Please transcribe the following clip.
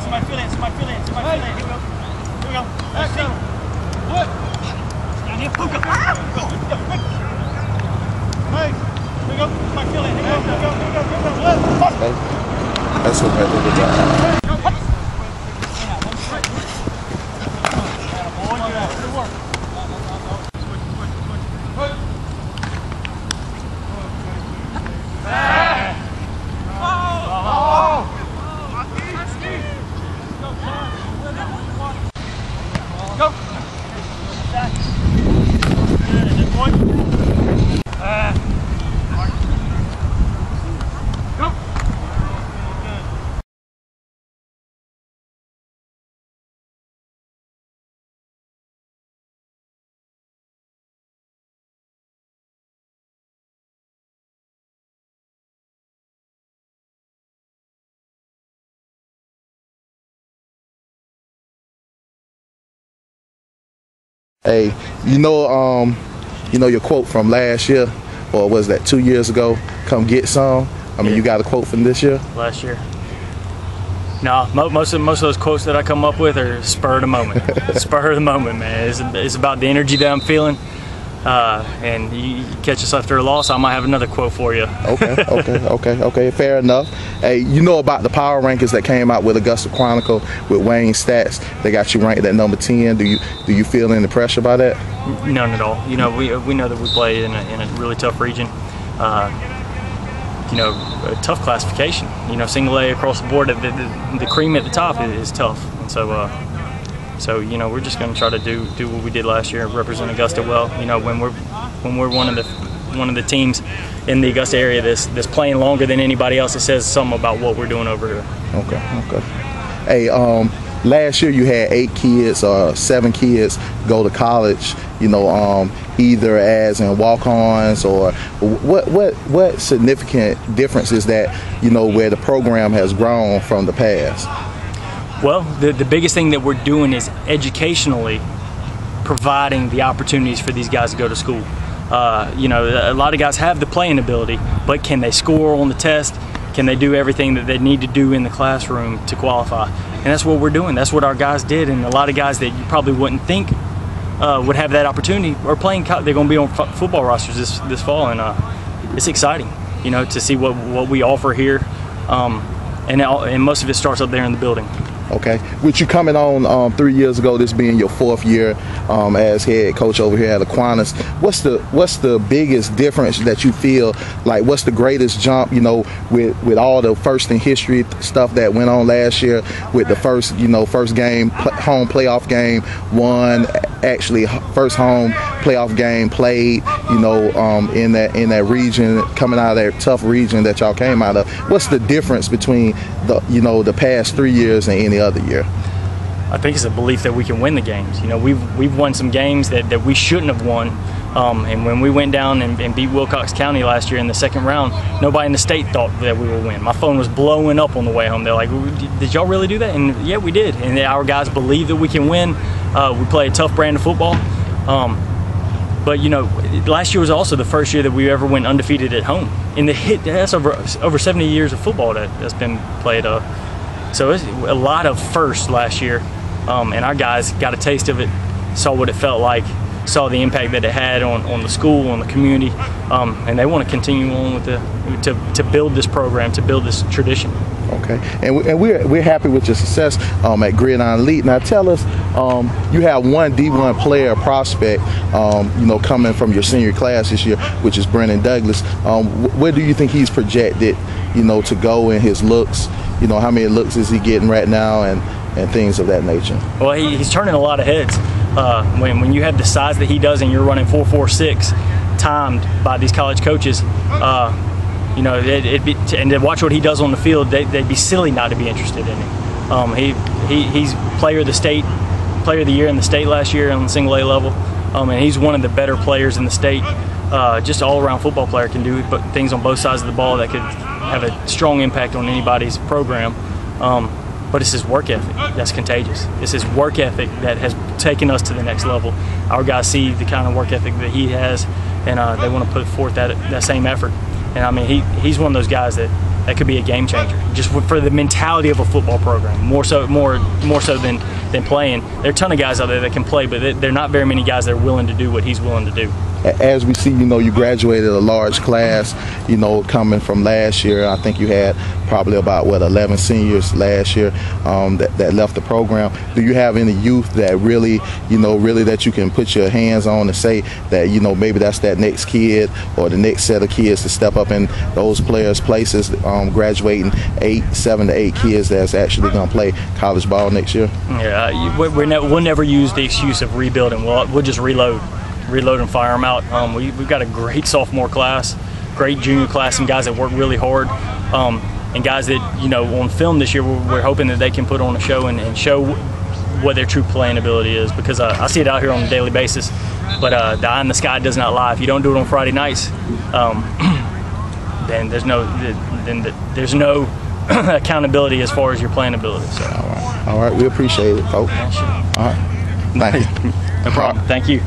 somebody feel it, somebody feel it, somebody feel it. Here we go. Here we go. Let's see. What? Down here. Go, go, go. Hey, here we go. Somebody feel it. Here we go, here we go, here we go, here we go. That's what I did with that. Hey, you know your quote from last year, or was that 2 years ago? Come get some. I mean, you got a quote from this year? Last year. No, most of those quotes that I come up with are spur of the moment. Spur of the moment, man. It's about the energy that I'm feeling. And you catch us after a loss, I might have another quote for you. Okay, fair enough. Hey, you know about the power rankings that came out with Augusta Chronicle with Wayne stats? They got you ranked at number 10. Do you feel any pressure by that? None at all. You know, we know that we play in a really tough region. You know, a tough classification. You know, single A across the board. The cream at the top is tough, and so you know, we're just going to try to do what we did last year, represent Augusta well. You know, when we're one of the teams in the Augusta area that's playing longer than anybody else, it says something about what we're doing over here. Okay. Hey, last year you had 8 kids or 7 kids go to college. You know, either as in walk-ons, or what significant difference is that? You know, where the program has grown from the past. Well, the biggest thing that we're doing is educationally providing the opportunities for these guys to go to school. You know, a lot of guys have the playing ability, but can they score on the test? Can they do everything that they need to do in the classroom to qualify? And that's what we're doing. That's what our guys did. And a lot of guys that you probably wouldn't think would have that opportunity are playing. They're going to be on football rosters this fall, and it's exciting, you know, to see what we offer here. And most of it starts up there in the building. Okay, with you coming on 3 years ago, this being your 4th year as head coach over here at Aquinas, what's the biggest difference that you feel like? What's the greatest jump? You know, with all the first in history stuff that went on last year, with the first game, home playoff game won, actually first home playoff game played. You know, in that region, coming out of that tough region that y'all came out of. What's the difference between the past 3 years and any other year? I think it's a belief that we can win the games. You know, we've won some games that we shouldn't have won. And when we went down and beat Wilcox County last year in the 2nd round, nobody in the state thought that we would win. My phone was blowing up on the way home. They're like, did y'all really do that? And yeah, we did. And our guys believe that we can win. We play a tough brand of football. But you know, last year was also the first year that we ever went undefeated at home. That's over 70 years of football that's been played. So it's a lot of firsts last year, and our guys got a taste of it, saw what it felt like, saw the impact that it had on the school, on the community, and they want to continue on with to build this program, to build this tradition. Okay, and we're happy with your success at Gridiron Elite. Now tell us, you have one D1 player prospect, you know, coming from your senior class this year, which is Brennan Douglas. Where do you think he's projected, you know, to go in his looks? You know, how many looks is he getting right now, and things of that nature? Well, he's turning a lot of heads. When you have the size that he does and you're running 4.46 timed by these college coaches, you know, and to watch what he does on the field, they'd be silly not to be interested in him. He's player of the year in the state last year on the single A level, and he's one of the better players in the state. Just all around football player, can do things on both sides of the ball that could have a strong impact on anybody's program. But it's his work ethic that's contagious. It's his work ethic that has taken us to the next level. Our guys see the kind of work ethic that he has, and they want to put forth that same effort. And I mean, he's one of those guys that that could be a game changer, just for the mentality of a football program. More so than playing. There are a ton of guys out there that can play, but there are not very many guys that are willing to do what he's willing to do. As we see, you graduated a large class, coming from last year. I think you had probably about 11 seniors last year that left the program. Do you have any youth that really that you can put your hands on and say that maybe that's that next kid or the next set of kids to step up in those players' places, graduating 7 to 8 kids that's actually going to play college ball next year? Yeah, we'll never use the excuse of rebuilding. We'll just reload and fire them out. We've got a great sophomore class, great junior class, some guys that work really hard, and guys that on film this year we're hoping that they can put on a show and show what their true playing ability is, because I see it out here on a daily basis. But the eye in the sky does not lie. If you don't do it on Friday nights, then there's no accountability as far as your playing ability. So. All right, we appreciate it, folks. Yeah, sure. All right, thank you. No problem. Thank you.